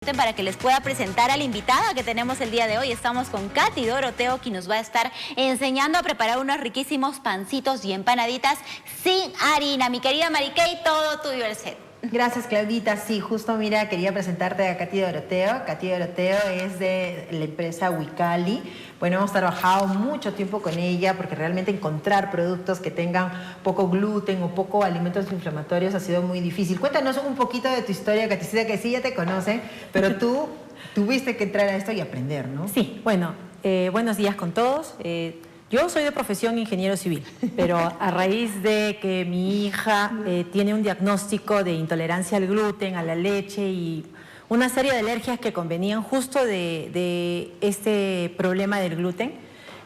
Para que les pueda presentar a la invitada que tenemos el día de hoy. Estamos con Katy Doroteo, quien nos va a estar enseñando a preparar unos riquísimos pancitos y empanaditas sin harina. Mi querida Marikey, todo tuyo el set. Gracias, Claudita. Sí, justo mira, quería presentarte a Katy Doroteo. Katy Doroteo es de la empresa Wicali. Bueno, hemos trabajado mucho tiempo con ella porque realmente encontrar productos que tengan poco gluten o poco alimentos inflamatorios ha sido muy difícil. Cuéntanos un poquito de tu historia, Katy, que sí ya te conocen, pero tú tuviste que entrar a esto y aprender, ¿no? Sí, bueno, buenos días con todos. Yo soy de profesión ingeniero civil, pero a raíz de que mi hija tiene un diagnóstico de intolerancia al gluten, a la leche y una serie de alergias que convenían justo de este problema del gluten,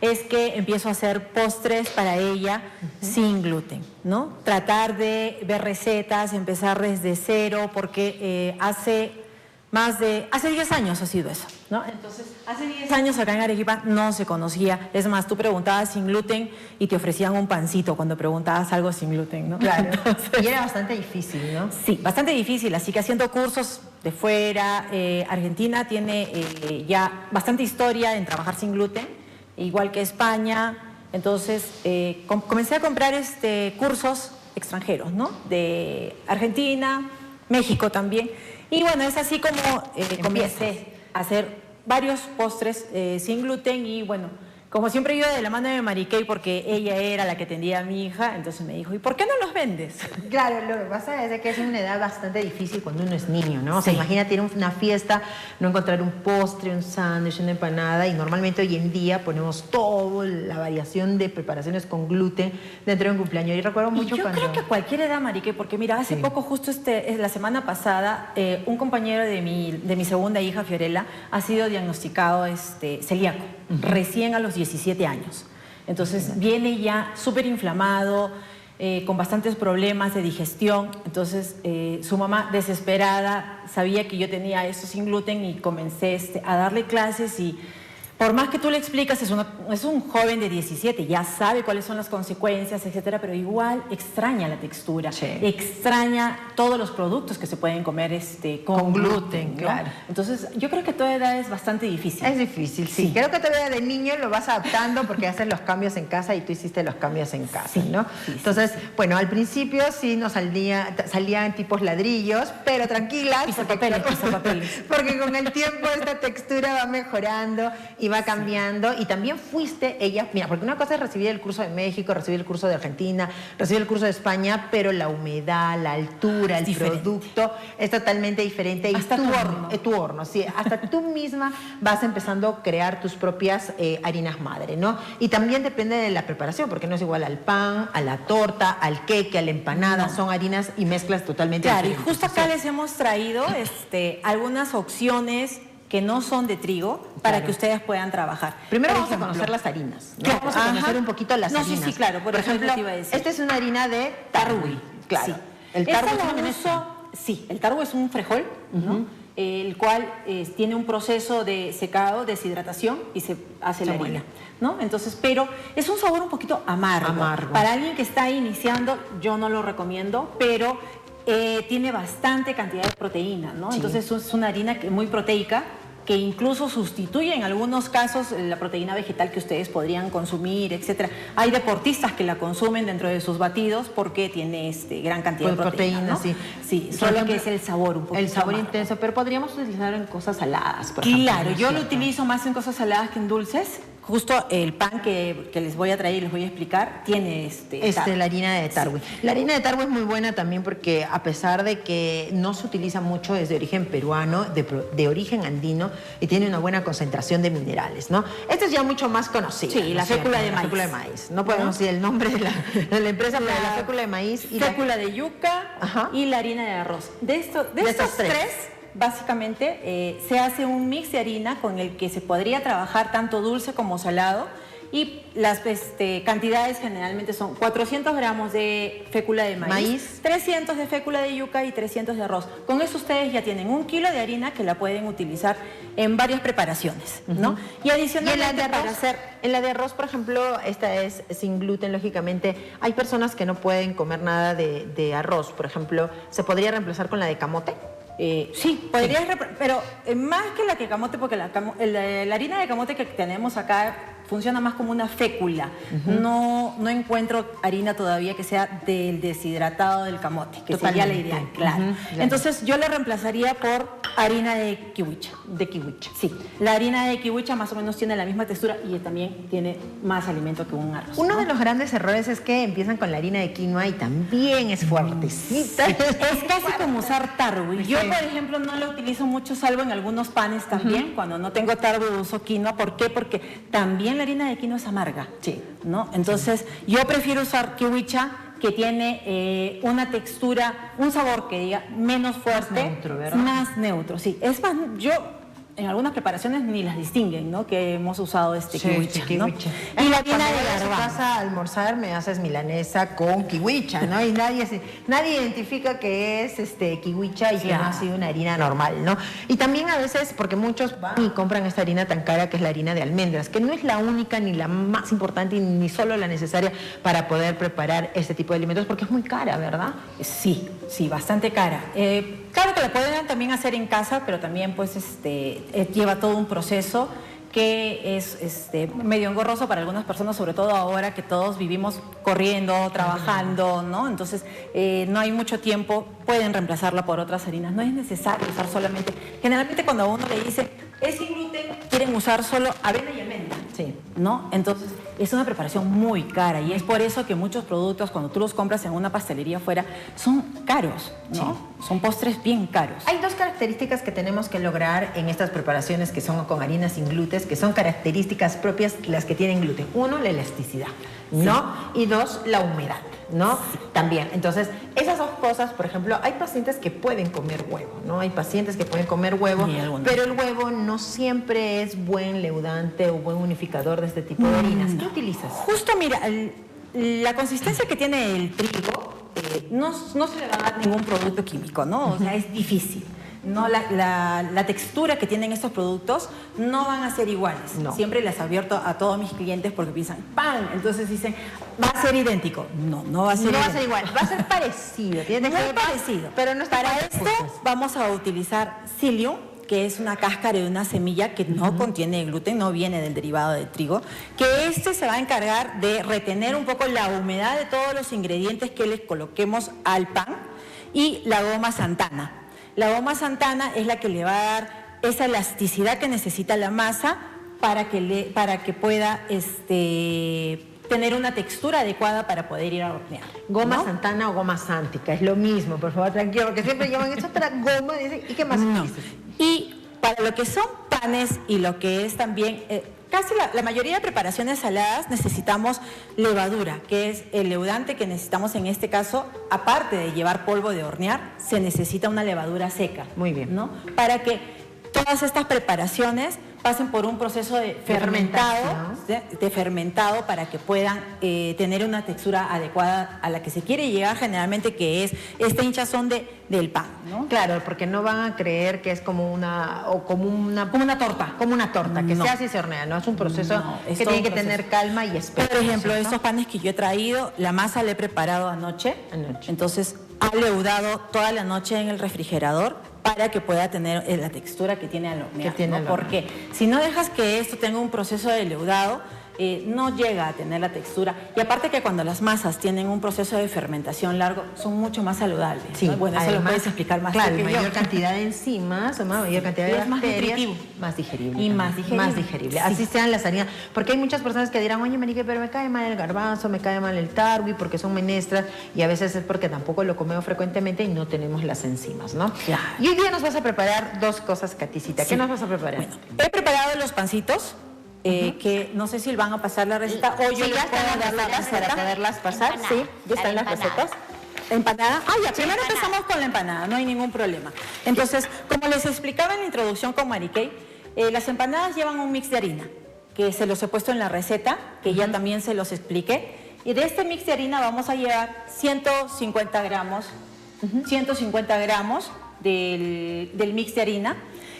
es que empiezo a hacer postres para ella sin gluten, ¿no? Tratar de ver recetas, empezar desde cero, porque hace 10 años ha sido eso, ¿no? Entonces, hace 10 años acá en Arequipa no se conocía. Es más, tú preguntabas sin gluten y te ofrecían un pancito cuando preguntabas algo sin gluten, ¿no? Claro. Entonces, y era bastante difícil, ¿no? Sí, bastante difícil. Así que haciendo cursos de fuera, Argentina tiene ya bastante historia en trabajar sin gluten, igual que España. Entonces, comencé a comprar cursos extranjeros, ¿no? De Argentina, México también. Y bueno, es así como comencé a hacer varios postres sin gluten y bueno, como siempre iba de la mano de Marikey porque ella era la que atendía a mi hija, entonces me dijo, ¿y por qué no los vendes? Claro, lo que pasa es que es una edad bastante difícil cuando uno es niño, ¿no? O sea, Sí. imagínate ir a una fiesta, no encontrar un postre, un sándwich, una empanada, y normalmente hoy en día ponemos toda la variación de preparaciones con gluten dentro de un cumpleaños. Y recuerdo mucho Yo cuando... creo que a cualquier edad, Marikey, porque mira, hace poco, justo la semana pasada, un compañero de mi segunda hija, Fiorella, ha sido diagnosticado celíaco, recién a los 17 años. Entonces viene ya súper inflamado, con bastantes problemas de digestión. Entonces su mamá, desesperada, sabía que yo tenía eso sin gluten y comencé a darle clases y por más que tú le explicas, es un joven de 17, ya sabe cuáles son las consecuencias, etcétera, pero igual extraña la textura, sí, extraña todos los productos que se pueden comer con gluten, ¿no? Claro. Entonces, yo creo que a toda edad es bastante difícil. Es difícil, sí. Creo que todavía de niño lo vas adaptando porque haces los cambios en casa y tú hiciste los cambios en casa, Sí, ¿no? sí, Entonces, bueno, al principio sí nos salían tipos ladrillos, pero tranquilas. Pisapapeles. Porque con el tiempo esta textura va mejorando y va cambiando. Y también fuiste ella, mira, porque una cosa es recibir el curso de México, recibir el curso de Argentina, recibir el curso de España, pero la humedad, la altura, el producto es totalmente diferente. Y hasta tu horno, sí. Hasta tú misma vas empezando a crear tus propias harinas madre, ¿no? Y también depende de la preparación, porque no es igual al pan, a la torta, al queque, a la empanada. No. Son harinas y mezclas totalmente diferentes. Claro, y justo acá les hemos traído algunas opciones que no son de trigo para que ustedes puedan trabajar. Primero vamos a conocer las harinas, ¿no? Claro, vamos a conocer un poquito las harinas. Sí, claro, por ejemplo, te iba a decir. Esta es una harina de tarwi, claro. Sí. El tarwi es un frijol, ¿no? El cual tiene un proceso de secado, deshidratación y se hace la harina, ¿no? Entonces, pero es un sabor un poquito amargo. Para alguien que está iniciando, yo no lo recomiendo, pero tiene bastante cantidad de proteína, ¿no? Sí. Entonces es una harina muy proteica, que incluso sustituye en algunos casos la proteína vegetal que ustedes podrían consumir, etcétera. Hay deportistas que la consumen dentro de sus batidos porque tiene gran cantidad de proteína, ¿no? Sí. Sí, solo que es el sabor un poquito el sabor amargo. Intenso, pero podríamos utilizarlo en cosas saladas, por ejemplo. Claro, yo lo utilizo más en cosas saladas que en dulces. Justo el pan que les voy a traer y les voy a explicar tiene la harina de tarwi. Sí. La harina de tarwi es muy buena también porque a pesar de que no se utiliza mucho, es de origen peruano, de origen andino y tiene una buena concentración de minerales, ¿no? Esta es ya mucho más conocida. Sí, la fécula de maíz. La fécula de maíz. No podemos decir el nombre de la empresa, pero la fécula de maíz. Y fécula de yuca y la harina de arroz. De estos tres básicamente se hace un mix de harina con el que se podría trabajar tanto dulce como salado y las cantidades generalmente son 400 gramos de fécula de maíz, 300 de fécula de yuca y 300 de arroz. Con eso ustedes ya tienen 1 kilo de harina que la pueden utilizar en varias preparaciones, ¿no? Y adicionalmente en la de arroz, por ejemplo, esta es sin gluten, lógicamente. Hay personas que no pueden comer nada de arroz, por ejemplo, ¿se podría reemplazar con la de camote? Sí, podrías, pero más que la de camote, porque la harina de camote que tenemos acá funciona más como una fécula. No encuentro harina todavía que sea del deshidratado del camote, que sería la ideal, claro. Entonces yo la reemplazaría por harina de kiwicha. De kiwicha. Sí, la harina de kiwicha más o menos tiene la misma textura y también tiene más alimento que un arroz. Uno de los grandes errores es que empiezan con la harina de quinoa y también es fuertecita. Sí, es casi como usar tarwi. Yo, por ejemplo, no lo utilizo mucho, salvo en algunos panes también. Cuando no tengo tarwi uso quinoa. ¿Por qué? Porque también la harina de quinoa es amarga. Sí. ¿No? Entonces, yo prefiero usar kiwicha, que tiene una textura, un sabor que diga menos fuerte. Más neutro, ¿verdad? Más neutro, sí. Es más, yo en algunas preparaciones ni las distinguen, ¿no? Que hemos usado kiwicha, ¿no? Y la harina de garbanzo. Cuando vas a almorzar me haces milanesa con kiwicha, ¿no? Y nadie identifica que es kiwicha y que no ha sido una harina normal, ¿no? Y también a veces, porque muchos van y compran esta harina tan cara que es la harina de almendras, que no es la única ni la más importante ni solo la necesaria para poder preparar este tipo de alimentos, porque es muy cara, ¿verdad? Sí, bastante cara. Claro que la pueden también hacer en casa, pero también pues lleva todo un proceso que es medio engorroso para algunas personas, sobre todo ahora que todos vivimos corriendo, trabajando, ¿no? Entonces no hay mucho tiempo, pueden reemplazarla por otras harinas. No es necesario usar solamente, generalmente cuando a uno le dice es sin gluten, quieren usar solo avena y almendra. Sí. ¿No? Entonces, es una preparación muy cara y es por eso que muchos productos, cuando tú los compras en una pastelería afuera, son caros, ¿no? Sí. Son postres bien caros. Hay dos características que tenemos que lograr en estas preparaciones que son con harinas sin gluten, que son características propias las que tienen gluten. Uno, la elasticidad, ¿no? Sí. Y dos, la humedad, ¿no? Sí. También. Entonces, esas dos cosas, por ejemplo, hay pacientes que pueden comer huevo, ¿no? Hay pacientes que pueden comer huevo, pero el huevo no siempre es buen leudante o buen unificador de este tipo de harinas. ¿Qué utilizas? Justo, mira, la consistencia que tiene el trigo no se le va a dar ningún producto químico, ¿no? O sea, es difícil. No, la textura que tienen estos productos no van a ser iguales. No. Siempre les advierto a todos mis clientes porque piensan, ¡pam! Entonces dicen, va a ser idéntico. No va a ser idéntico. No va a ser igual, va a ser parecido. Tiene que ser parecido. Pero no está para esto vamos a utilizar psyllium, que es una cáscara de una semilla que no contiene gluten, no viene del derivado de trigo, que se va a encargar de retener un poco la humedad de todos los ingredientes que les coloquemos al pan, y la goma santana. La goma santana es la que le va a dar esa elasticidad que necesita la masa para que pueda tener una textura adecuada para poder ir a hornear. Goma santana o goma sántica, es lo mismo, por favor, tranquilo, porque siempre llaman eso otra goma, dicen, ¿y qué más utilizas? Y para lo que son panes y lo que es también, casi la mayoría de preparaciones saladas necesitamos levadura, que es el leudante que necesitamos en este caso, aparte de llevar polvo de hornear, se necesita una levadura seca. Muy bien. ¿No? Para que todas estas preparaciones pasen por un proceso de fermentado para que puedan tener una textura adecuada a la que se quiere llegar generalmente, que es esta hinchazón del pan, ¿no? Claro, porque no van a creer que es como una torta. Como una torta, que se hace y se hornea, ¿no? Es un proceso que tiene que tener calma y espera. Por ejemplo, estos panes que yo he traído, la masa la he preparado anoche. Entonces, ha leudado toda la noche en el refrigerador para que pueda tener la textura que tiene al hornear, ¿no? Porque si no dejas que esto tenga un proceso de leudado, no llega a tener la textura. Y aparte que cuando las masas tienen un proceso de fermentación largo, son mucho más saludables. Sí, ¿no? Bueno, eso lo puedes explicar más. Claro, mayor cantidad de enzimas, mayor cantidad de bacterias, más digerible. Y más digerible. Sí. Así sean las harinas. Porque hay muchas personas que dirán, oye, Marique, pero me cae mal el garbanzo, me cae mal el tarwi, porque son menestras, y a veces es porque tampoco lo comemos frecuentemente y no tenemos las enzimas, ¿no? Claro. Y hoy día nos vas a preparar dos cosas, Katicita. ¿Qué nos vas a preparar? Bueno, he preparado los pancitos. Que no sé si van a pasar la receta o yo les puedo dar la receta para poderlas pasar. Empanada. Sí, ya están las recetas. ¿Empanada? Primero empezamos con la empanada, no hay ningún problema. Entonces, como les explicaba en la introducción con Marique, las empanadas llevan un mix de harina, que se los he puesto en la receta, que ya también se los expliqué. Y de este mix de harina vamos a llevar 150 gramos, 150 gramos del mix de harina.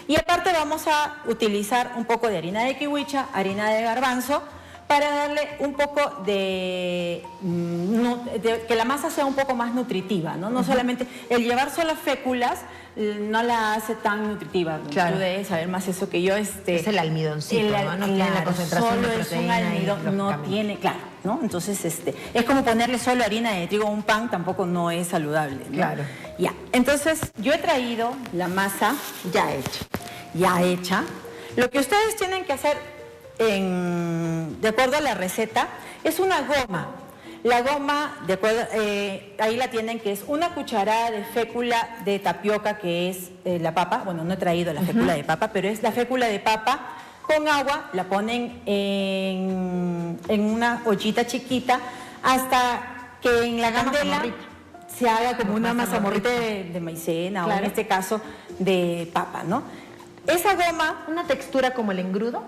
Y aparte vamos a utilizar un poco de harina de kiwicha, harina de garbanzo, para darle un poco de que la masa sea un poco más nutritiva, ¿no? No solamente el llevar solo féculas no la hace tan nutritiva. Claro. Tú debes saber más eso que yo. Es el almidoncito, ¿no? No tiene la concentración solo de es un proteína y almidón, no lógicamente. tiene, claro, ¿no? Entonces, es como ponerle solo harina de trigo a un pan, tampoco no es saludable, ¿no? Claro. Ya, entonces yo he traído la masa ya hecha. Lo que ustedes tienen que hacer, de acuerdo a la receta, es una goma. La goma, de acuerdo, ahí la tienen, que es una cucharada de fécula de tapioca, que es la papa. Bueno, no he traído la fécula de papa, pero es la fécula de papa con agua. La ponen en una ollita chiquita hasta que en la candela se haga como una mazamorrita de maicena, Claro. o en este caso de papa, ¿no? Esa goma, Una textura como el engrudo.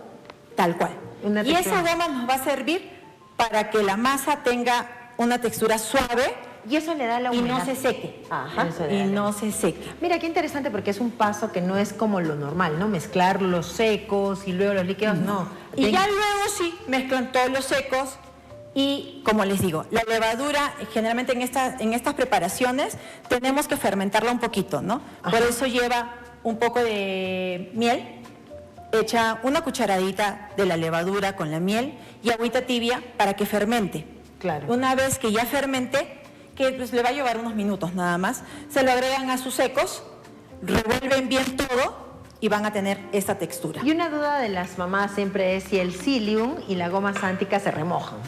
tal cual. Una Y textura. esa goma nos va a servir para que la masa tenga una textura suave Y eso le da la y humedad. no se seque. Ajá, Eso le y da la- no se seque. Mira, qué interesante porque es un paso que no es como lo normal, ¿no? Mezclar los secos y luego los líquidos, no. Y ya luego sí, mezclan todos los secos y, como les digo, la levadura, generalmente en estas preparaciones, tenemos que fermentarla un poquito, ¿no? Ajá. Por eso lleva un poco de miel, echa una cucharadita de la levadura con la miel y agüita tibia para que fermente. Claro. Una vez que ya fermente, que pues le va a llevar unos minutos nada más, se lo agregan a sus secos, revuelven bien todo y van a tener esta textura. Y una duda de las mamás siempre es si el psyllium y la goma sántica se remojan,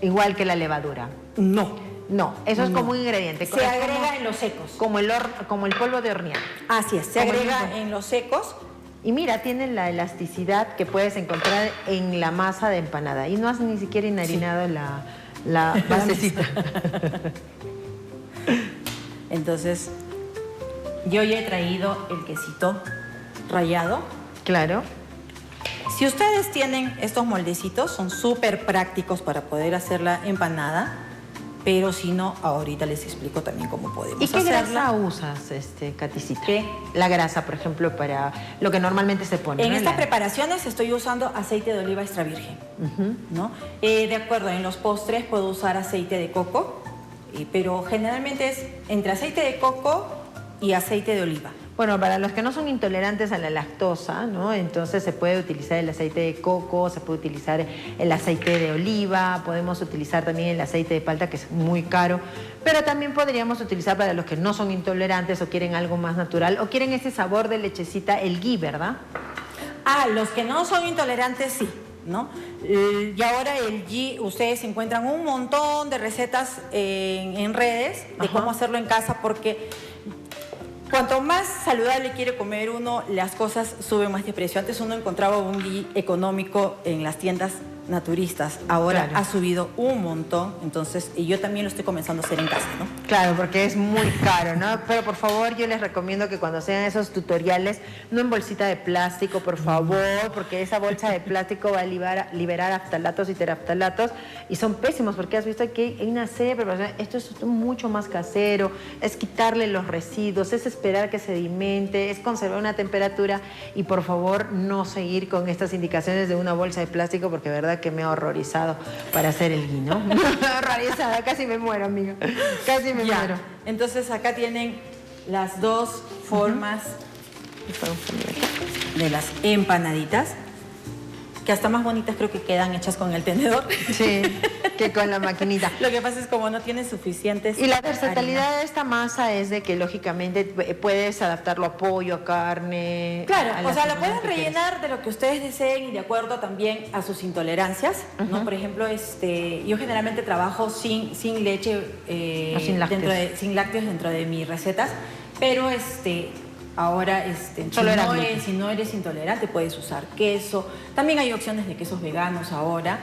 igual que la levadura. No, No, eso es No. como un ingrediente. se agrega en los secos. como el polvo de hornear. Así es, se Como el agrega mismo. en los secos. Y mira, tiene la elasticidad que puedes encontrar en la masa de empanada. Y no has ni siquiera enharinado la basecita. Entonces, yo ya he traído el quesito rallado. Claro. Si ustedes tienen estos moldecitos, son súper prácticos para poder hacer la empanada, pero si no, ahorita les explico también cómo podemos ¿Y qué hacerla. grasa usas, Katicita? ¿Qué? La grasa, por ejemplo, para lo que normalmente se pone. En ¿no? estas La- preparaciones estoy usando aceite de oliva extra virgen, ¿no? De acuerdo, en los postres puedo usar aceite de coco, pero generalmente es entre aceite de coco y aceite de oliva. Bueno, para los que no son intolerantes a la lactosa, ¿no? Entonces se puede utilizar el aceite de coco, se puede utilizar el aceite de oliva, podemos utilizar también el aceite de palta, que es muy caro, pero también podríamos utilizar para los que no son intolerantes o quieren algo más natural o quieren ese sabor de lechecita, el ghee, ¿verdad? Ah, los que no son intolerantes, sí, ¿no? Y ahora el ghee, ustedes encuentran un montón de recetas en redes de Ajá. cómo hacerlo en casa, porque cuanto más saludable quiere comer uno, las cosas suben más de precio. Antes uno encontraba un ghee económico en las tiendas naturistas, ahora Claro. ha subido un montón, entonces, y yo también lo estoy comenzando a hacer en casa, ¿no? Claro, porque es muy caro, ¿no? Pero por favor, yo les recomiendo que cuando sean esos tutoriales, no en bolsita de plástico, por favor, porque esa bolsa de plástico va a liberar aftalatos y teraftalatos y son pésimos, porque has visto que hay una serie de preparaciones. Esto es mucho más casero, es quitarle los residuos, es esperar que sedimente, es conservar una temperatura y por favor no seguir con estas indicaciones de una bolsa de plástico, porque de verdad que me he horrorizado para hacer el ghee, ¿no? Horrorizada, casi me muero, amiga. Casi me muero. Entonces acá tienen las dos formas de las empanaditas, que hasta más bonitas creo que quedan hechas con el tenedor. Sí, que con la maquinita. Lo que pasa es como no tienen suficientes. Y la versatilidad de esta masa es de que lógicamente puedes adaptarlo a pollo, a carne. Claro, a o las sea, lo cosas pueden que quieras. rellenar de lo que ustedes deseen y de acuerdo también a sus intolerancias, ¿no? Por ejemplo, yo generalmente trabajo sin leche, O sin lácteos. sin lácteos dentro de mis recetas, pero ahora, Solo era gluten. si no eres intolerante, puedes usar queso. También hay opciones de quesos veganos ahora.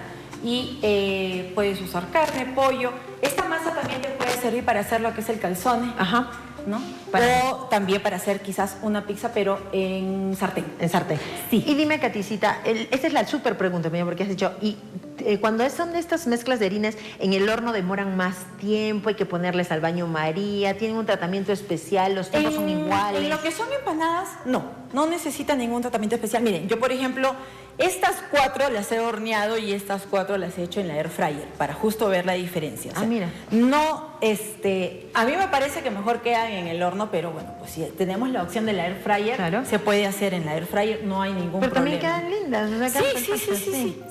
Y puedes usar carne, pollo. Esta masa también te puede servir para hacer lo que es el calzone, Ajá. ¿no? Para- O también para hacer quizás una pizza, pero en sartén. En sartén. Sí. Y dime, Katicita, esta es la súper pregunta mía, porque has dicho, y cuando son de estas mezclas de harinas, en el horno demoran más tiempo, hay que ponerles al baño María, tienen un tratamiento especial, los tiempos son iguales. En lo que son empanadas, no necesitan ningún tratamiento especial. Miren, yo por ejemplo, estas 4 las he horneado y estas 4 las he hecho en la air fryer para justo ver la diferencia. O sea, mira. No, a mí me parece que mejor quedan en el horno, pero bueno, pues si tenemos la opción de la air fryer, claro, se puede hacer en la air fryer, no hay ningún pero problema. Pero también quedan lindas. O sea,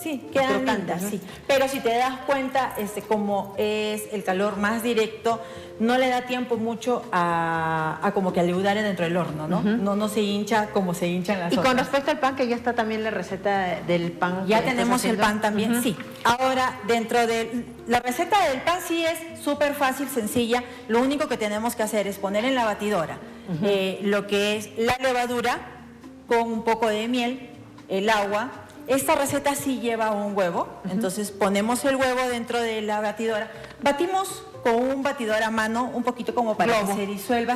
Sí, quedan lindas, ¿no? Sí. Pero si te das cuenta, como es el calor más directo, no le da tiempo mucho a como que a leudar dentro del horno, ¿no? No se hincha como se hinchan las otras. Y con respecto al pan, que ya está también la receta del pan. Ya tenemos el pan también, sí. Ahora, dentro de la receta del pan sí es súper fácil, sencilla. Lo único que tenemos que hacer es poner en la batidora lo que es la levadura con un poco de miel, el agua. Esta receta sí lleva un huevo, entonces ponemos el huevo dentro de la batidora. Batimos con un batidor a mano, un poquito como para que se disuelva,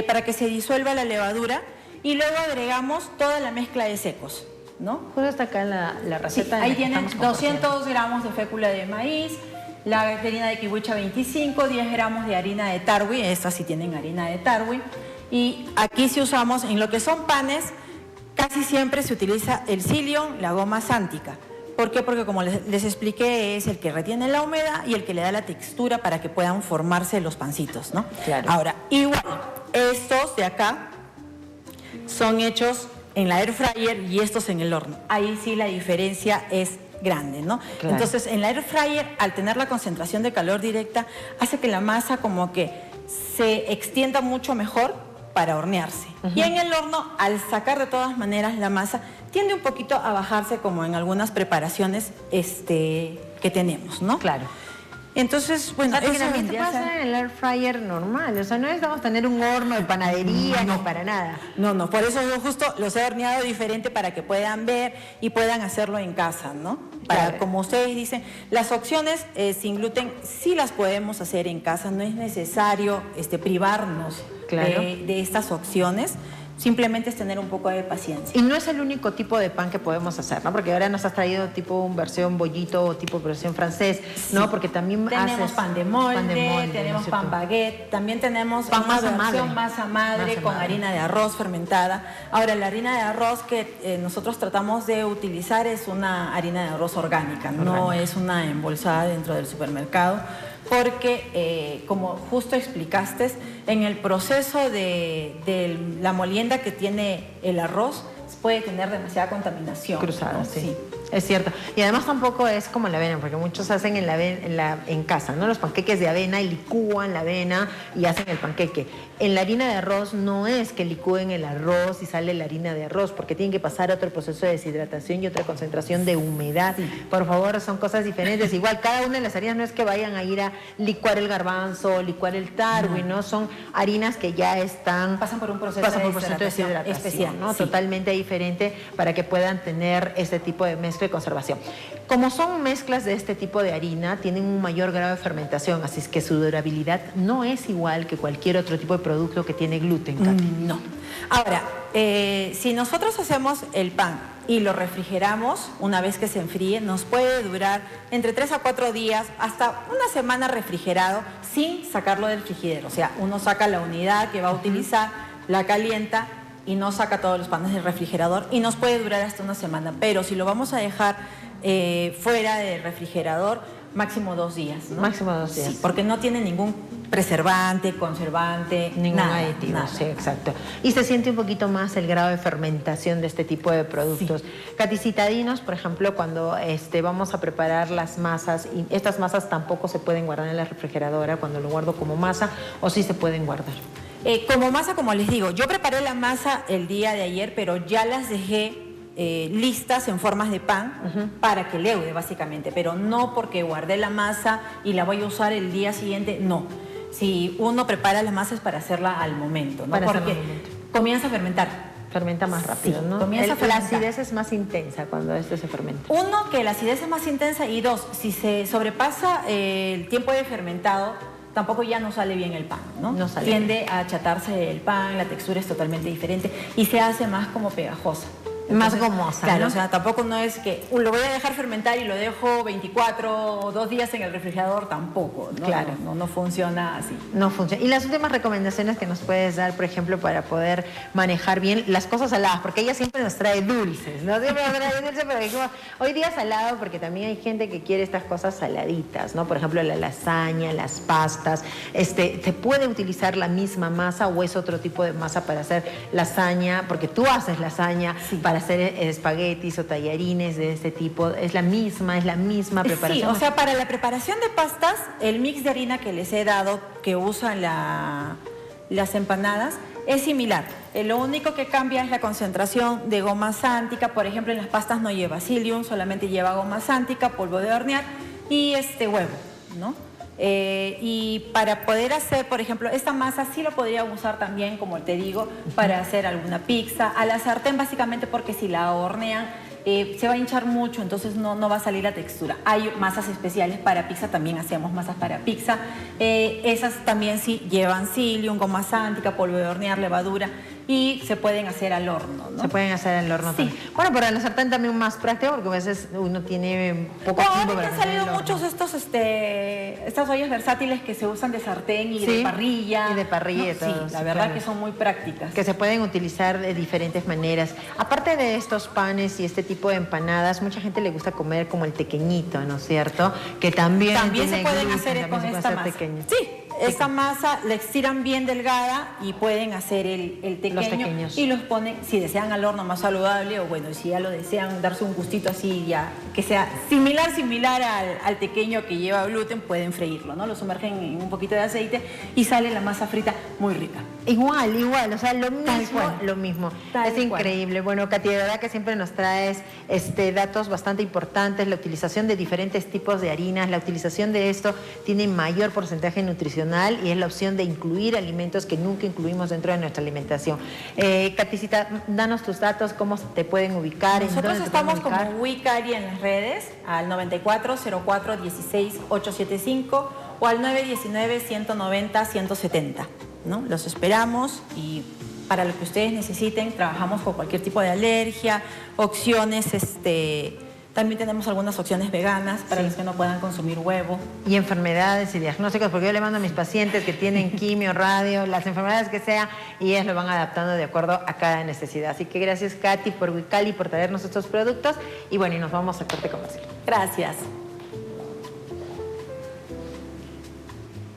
para que se disuelva la levadura, y luego agregamos toda la mezcla de secos, ¿no? Justo está acá la receta. Sí, ahí tienen 200 gramos de fécula de maíz, la harina de kiwicha 25, 10 gramos de harina de tarwi, estas sí tienen harina de tarwi, y aquí sí usamos, en lo que son panes, casi siempre se utiliza el psyllium, la goma sántica. ¿Por qué? Porque como les expliqué, es el que retiene la humedad y el que le da la textura para que puedan formarse los pancitos, ¿no? Claro. Ahora, igual, estos de acá son hechos en la air fryer y estos en el horno. Ahí sí la diferencia es grande, ¿no? Claro. Entonces, en la air fryer, al tener la concentración de calor directa, hace que la masa como que se extienda mucho mejor para hornearse. Y en el horno, al sacar de todas maneras la masa, tiende un poquito a bajarse como en algunas preparaciones que tenemos, ¿no? Claro. Entonces, bueno, eso también se puede hacer en el air fryer normal. O sea, no necesitamos tener un horno de panadería ni para nada. No, por eso yo justo los he horneado diferente para que puedan ver y puedan hacerlo en casa, ¿no? Para, como ustedes dicen, las opciones sin gluten sí las podemos hacer en casa, no es necesario privarnos de estas opciones. Simplemente es tener un poco de paciencia. Y no es el único tipo de pan que podemos hacer, ¿no? Porque ahora nos has traído tipo versión bollito o tipo versión francés, ¿no? Sí. Porque también tenemos pan de molde, tenemos pan baguette, también tenemos pan masa madre con harina de arroz fermentada. Ahora, la harina de arroz que nosotros tratamos de utilizar es una harina de arroz orgánica, no es una embolsada dentro del supermercado. Porque, como justo explicaste, en el proceso de la molienda que tiene el arroz, puede tener demasiada contaminación. Cruzada, ¿no? sí. Es cierto. Y además tampoco es como la avena, porque muchos hacen en casa, ¿no? Los panqueques de avena y licúan la avena y hacen el panqueque. En la harina de arroz no es que licúen el arroz y sale la harina de arroz, porque tienen que pasar otro proceso de deshidratación y otra concentración de humedad. Por favor, son cosas diferentes. Igual, cada una de las harinas no es que vayan a ir a licuar el garbanzo, licuar el tarwi, ¿no? Son harinas que ya están... Pasan por un proceso de deshidratación especial, ¿no? Totalmente diferente para que puedan tener este tipo de mezcla de conservación. Como son mezclas de este tipo de harina, tienen un mayor grado de fermentación, así es que su durabilidad no es igual que cualquier otro tipo de producto que tiene gluten, Katy. No. Ahora, si nosotros hacemos el pan y lo refrigeramos una vez que se enfríe, nos puede durar entre 3 a 4 días, hasta una semana refrigerado sin sacarlo del frigidero. O sea, uno saca la unidad que va a utilizar, la calienta y no saca todos los panes del refrigerador y nos puede durar hasta una semana. Pero si lo vamos a dejar fuera del refrigerador, máximo 2 días, ¿no? Máximo 2 días. Sí, porque no tiene ningún preservante, conservante, ningún aditivo. Sí, exacto. Y se siente un poquito más el grado de fermentación de este tipo de productos. Sí. Katy, citadinos, por ejemplo, cuando vamos a preparar las masas, y estas masas tampoco se pueden guardar en la refrigeradora cuando lo guardo como masa, o sí se pueden guardar. Como masa, como les digo, yo preparé la masa el día de ayer, pero ya las dejé listas en formas de pan para que leude, básicamente, pero no porque guardé la masa y la voy a usar el día siguiente, no. Si uno prepara la masa es para hacerla al momento, ¿no? Porque comienza a fermentar. Fermenta más rápido, ¿no? Comienza a fermentar. La acidez es más intensa cuando se fermenta. Uno, que la acidez es más intensa, y dos, si se sobrepasa el tiempo de fermentado, tampoco ya no sale bien el pan, ¿no? No sale Tiende bien. a achatarse el pan, la textura es totalmente diferente y se hace más como pegajosa. Más Entonces, gomosa, claro, ¿no? o sea, tampoco no es que lo voy a dejar fermentar y lo dejo 24 o 2 días en el refrigerador, tampoco, ¿no? Claro. No funciona así. No funciona. Y las últimas recomendaciones que nos puedes dar, por ejemplo, para poder manejar bien las cosas saladas, porque ella siempre nos trae dulces, ¿no? Siempre nos trae dulces, pero dijimos, hoy día salado, porque también hay gente que quiere estas cosas saladitas, ¿no? Por ejemplo, la lasaña, las pastas. ¿Se puede utilizar la misma masa o es otro tipo de masa para hacer lasaña? Porque tú haces lasaña para hacer espaguetis o tallarines de este tipo. ¿Es la misma preparación? Sí, o sea, para la preparación de pastas, el mix de harina que les he dado, que usan las empanadas, es similar. Lo único que cambia es la concentración de goma sántica. Por ejemplo, en las pastas no lleva psyllium, solamente lleva goma sántica, polvo de hornear y huevo, ¿no? Y para poder hacer, por ejemplo, esta masa sí lo podría usar también, como te digo, para hacer alguna pizza, a la sartén básicamente porque si la hornean se va a hinchar mucho, entonces no va a salir la textura. Hay masas especiales para pizza, también hacemos masas para pizza. Esas también sí llevan psyllium, goma sántica, polvo de hornear, levadura y se pueden hacer al horno, ¿no? Se pueden hacer al horno también. Bueno, para la sartén también más práctico porque a veces uno tiene poco tiempo para han hacer salido el horno. muchos estas ollas versátiles que se usan de sartén y Sí, de parrilla. y de parrilla y todo, Sí, sí, la verdad claro. que son muy prácticas. Que se pueden utilizar de diferentes maneras. Aparte de estos panes y este tipo de empanadas, mucha gente le gusta comer como el tequeñito, ¿no es cierto? Que también se tiene pueden gluten, hacer también con se puede esta hacer masa. tequeño. Sí, esta masa la estiran bien delgada y pueden hacer el tequeño. Los tequeños. Y los ponen, si desean al horno más saludable o bueno, si ya lo desean darse un gustito así ya, que sea similar al tequeño que lleva gluten, pueden freírlo, ¿no? Lo sumergen en un poquito de aceite y sale la masa frita muy rica. Igual, o sea, lo cual. mismo. Tal Es cual. increíble. Bueno, Katy, de verdad que siempre nos traes datos bastante importantes, la utilización de diferentes tipos de harinas, la utilización de esto tiene mayor porcentaje nutricional y es la opción de incluir alimentos que nunca incluimos dentro de nuestra alimentación. Katycita, danos tus datos, cómo te pueden ubicar. Nosotros estamos como ubicar. Wicari en las redes, al 94 04 16 875 o al 919 190 170, ¿no? Los esperamos y para lo que ustedes necesiten, trabajamos con cualquier tipo de alergia, opciones, también tenemos algunas opciones veganas para los que no puedan consumir huevo. Y enfermedades y diagnósticos, porque yo le mando a mis pacientes que tienen quimio, radio, las enfermedades que sea, y ellas lo van adaptando de acuerdo a cada necesidad. Así que gracias, Katy, por Wicali, por traernos estos productos. Y bueno, y nos vamos a corte comercial. Gracias.